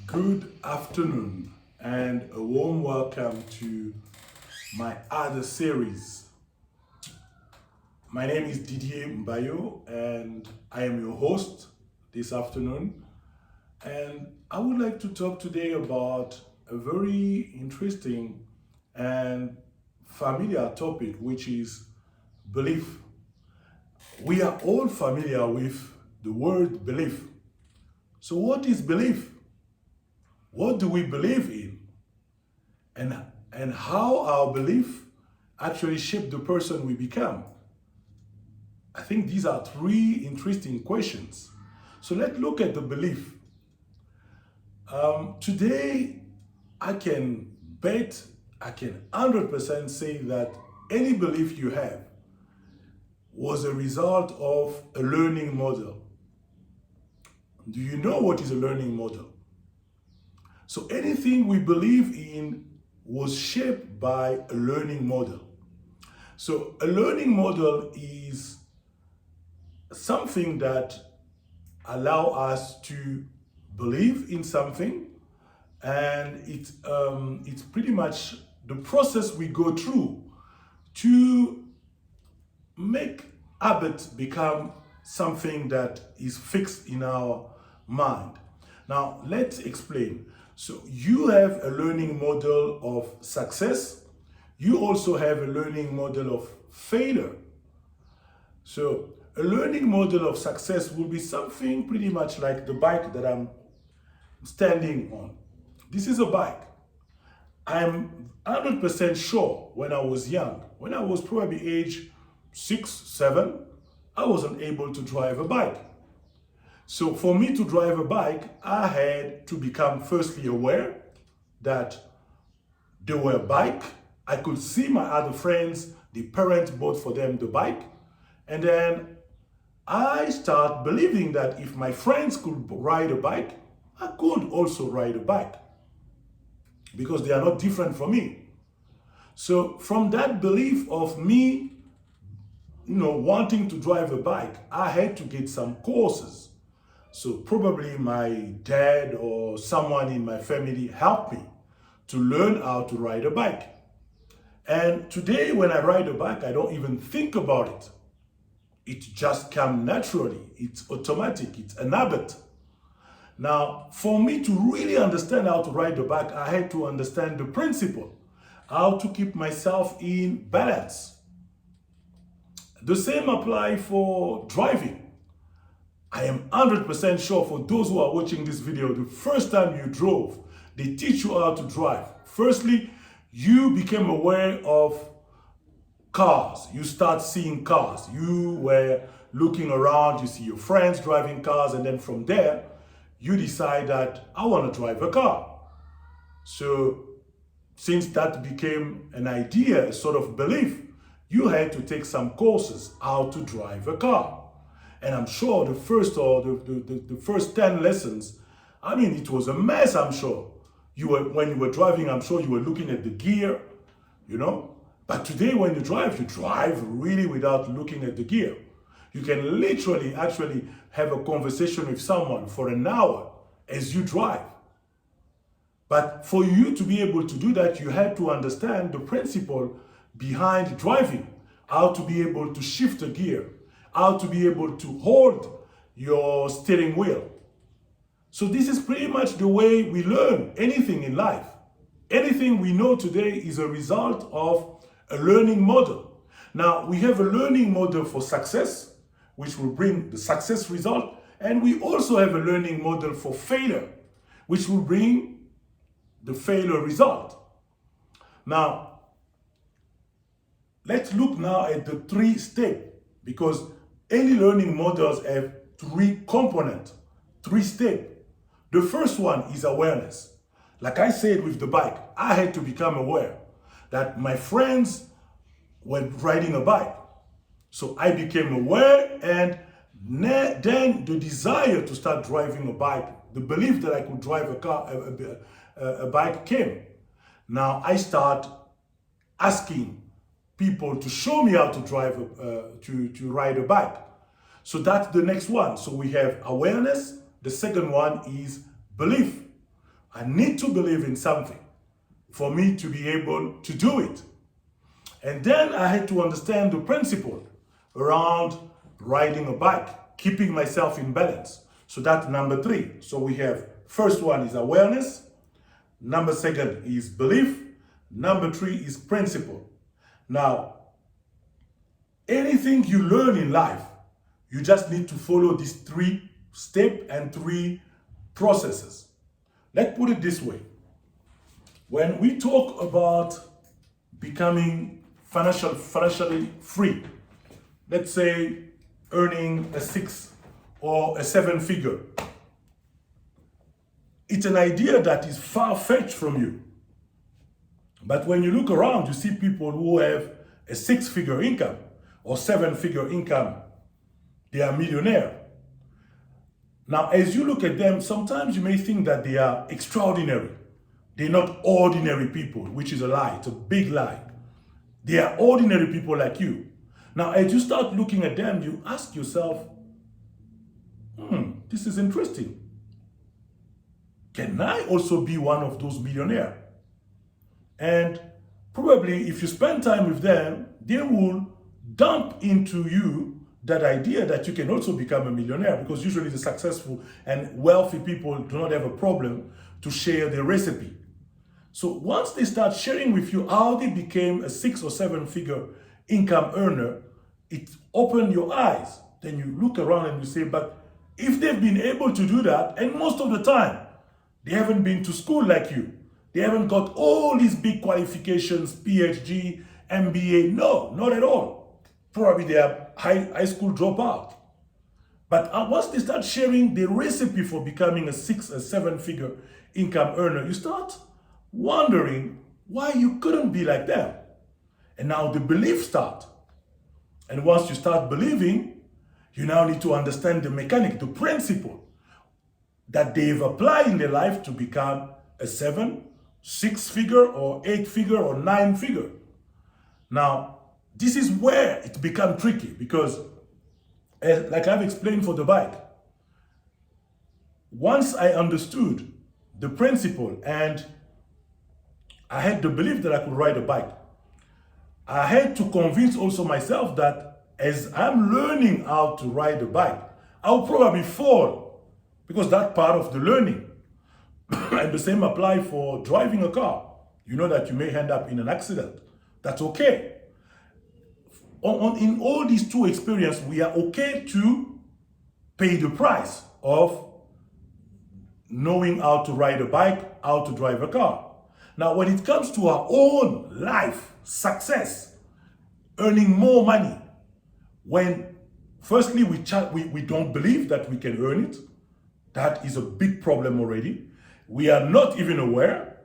Good afternoon and a warm welcome to my other series. My name is Didier Mbayo and I am your host this afternoon. And I would like to talk today about a very interesting and familiar topic, which is belief. We are all familiar with the word belief. So, what is belief? What do we believe in? And how our belief actually shape the person we become? I think these are three interesting questions. So let's look at the belief. Today, I can bet, I can 100% say that any belief you have was a result of a learning model. Do you know what is a learning model? So anything we believe in was shaped by a learning model. So a learning model is something that allow us to believe in something, and it's pretty much the process we go through to make habit become something that is fixed in our mind. Now let's explain. So you have a learning model of success. You also have a learning model of failure. So a learning model of success will be something pretty much like the bike that I'm standing on. This is a bike. I'm 100% sure when I was young, when I was probably age 6, 7, I wasn't able to drive a bike. So for me to drive a bike, I had to become firstly aware that there were a bike. I could see my other friends, the parents bought for them the bike. And then I start believing that if my friends could ride a bike, I could also ride a bike because they are not different from me. So from that belief of me, wanting to drive a bike, I had to get some courses. So probably my dad or someone in my family helped me to learn how to ride a bike. And today when I ride a bike, I don't even think about it. It just comes naturally. It's automatic. It's an habit. Now, for me to really understand how to ride a bike, I had to understand the principle, how to keep myself in balance. The same applies for driving. I am 100% sure for those who are watching this video, the first time you drove, they teach you how to drive. Firstly, you became aware of cars. You start seeing cars. You were looking around, you see your friends driving cars, and then from there, you decide that I want to drive a car. So since that became an idea, a sort of belief, you had to take some courses how to drive a car. And I'm sure the first 10 lessons, it was a mess, I'm sure. When you were driving, I'm sure you were looking at the gear, But today when you drive really without looking at the gear. You can literally actually have a conversation with someone for an hour as you drive. But for you to be able to do that, you had to understand the principle behind driving, how to be able to shift a gear, how to be able to hold your steering wheel. So this is pretty much the way we learn anything in life. Anything we know today is a result of a learning model. Now, we have a learning model for success, which will bring the success result. And we also have a learning model for failure, which will bring the failure result. Now, let's look now at the 3 steps, because any learning models have 3 components, 3 steps. The first one is awareness. Like I said with the bike, I had to become aware that my friends were riding a bike. So I became aware, and then the desire to start driving a bike, the belief that I could drive a bike came. Now I start asking people to show me how to drive, to ride a bike. So that's the next one. So we have awareness. The second one is belief. I need to believe in something for me to be able to do it. And then I had to understand the principle around riding a bike, keeping myself in balance. So that's number 3. So we have, first one is awareness, number 2 is belief, number 3 is principle. Now, anything you learn in life, you just need to follow these 3 steps and 3 processes. Let's put it this way. When we talk about becoming financially free, let's say earning a 6 or a 7 figure, it's an idea that is far-fetched from you. But when you look around, you see people who have a 6-figure income or 7-figure income. They are millionaires. Now, as you look at them, sometimes you may think that they are extraordinary. They're not ordinary people, which is a lie. It's a big lie. They are ordinary people like you. Now, as you start looking at them, you ask yourself, this is interesting. Can I also be one of those millionaires? And probably if you spend time with them, they will dump into you that idea that you can also become a millionaire, because usually the successful and wealthy people do not have a problem to share their recipe. So once they start sharing with you how they became a 6 or 7 figure income earner, it opens your eyes. Then you look around and you say, but if they've been able to do that, and most of the time, they haven't been to school like you, they haven't got all these big qualifications, PhD, MBA, no, not at all. Probably they are high school dropout. But once they start sharing the recipe for becoming a 6 or 7 figure income earner, you start wondering why you couldn't be like them. And now the belief starts. And once you start believing, you now need to understand the mechanic, the principle that they've applied in their life to become a 7, 6 figure or 8 figure or 9 figure. Now, this is where it becomes tricky, because like I've explained for the bike, once I understood the principle and I had the belief that I could ride a bike, I had to convince also myself that as I'm learning how to ride a bike, I'll probably fall, because that's part of the learning. And the same apply for driving a car. You know that you may end up in an accident. That's okay. In all these 2 experiences, we are okay to pay the price of knowing how to ride a bike, how to drive a car. Now, when it comes to our own life, success, earning more money, when firstly we don't believe that we can earn it, that is a big problem already. We are not even aware.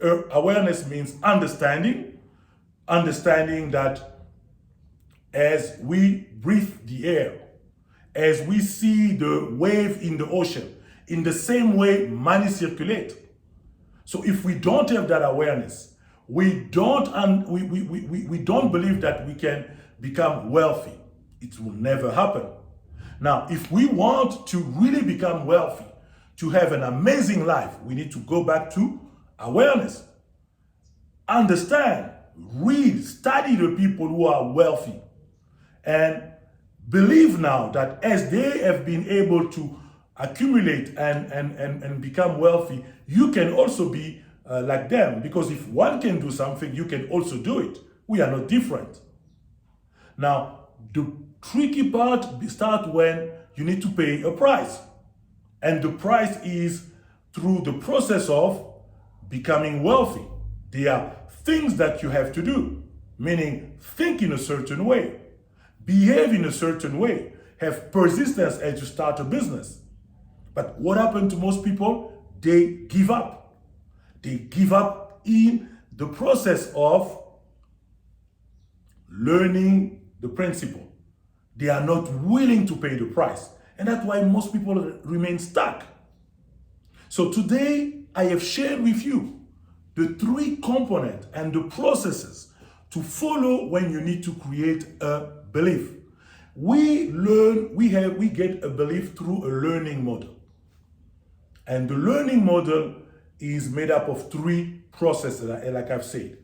Awareness means understanding that as we breathe the air, as we see the wave in the ocean, in the same way money circulates. So if we don't have that awareness, we don't believe that we can become wealthy. It will never happen. Now, if we want to really become wealthy, to have an amazing life, we need to go back to awareness. Understand, read, study the people who are wealthy, and believe now that as they have been able to accumulate and become wealthy, you can also be like them. Because if one can do something, you can also do it. We are not different. Now, the tricky part starts when you need to pay a price. And the price is through the process of becoming wealthy. There are things that you have to do, meaning think in a certain way, behave in a certain way, have persistence as you start a business. But what happened to most people? They give up. They give up in the process of learning the principle. They are not willing to pay the price. And that's why most people remain stuck. So today, I have shared with you the 3 components and the processes to follow when you need to create a belief. We get a belief through a learning model. And the learning model is made up of three processes, like I've said.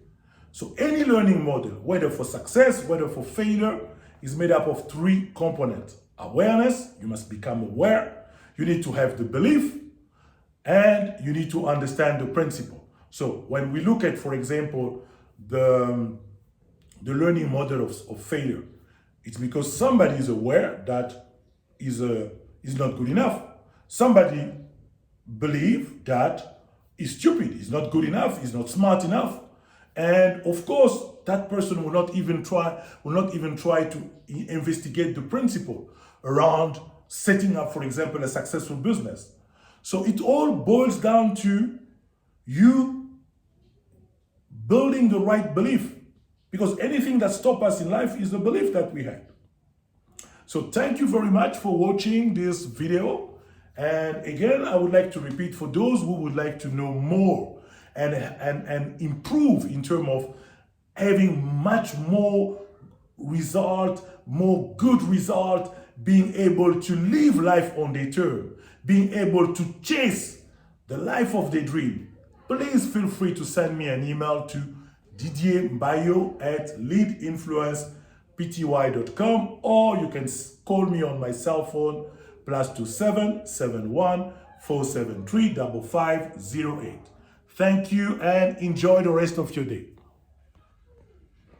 So any learning model, whether for success, whether for failure, is made up of three components. Awareness, you must become aware. You need to have the belief, and you need to understand the principle. So when we look at, for example, the learning model of failure, it's because somebody is aware that is not good enough. Somebody believe that is stupid, is not good enough, is not smart enough. And of course, that person will not even try to investigate the principle around setting up, for example, a successful business. So it all boils down to you building the right belief, because anything that stops us in life is the belief that we have. So thank you very much for watching this video. And again, I would like to repeat, for those who would like to know more and improve in terms of having much more result, more good result, being able to live life on their term, being able to chase the life of their dream, please feel free to send me an email to Didier Mbayo at leadinfluencepty.com, or you can call me on my cell phone +27 71 473 5508. Thank you and enjoy the rest of your day.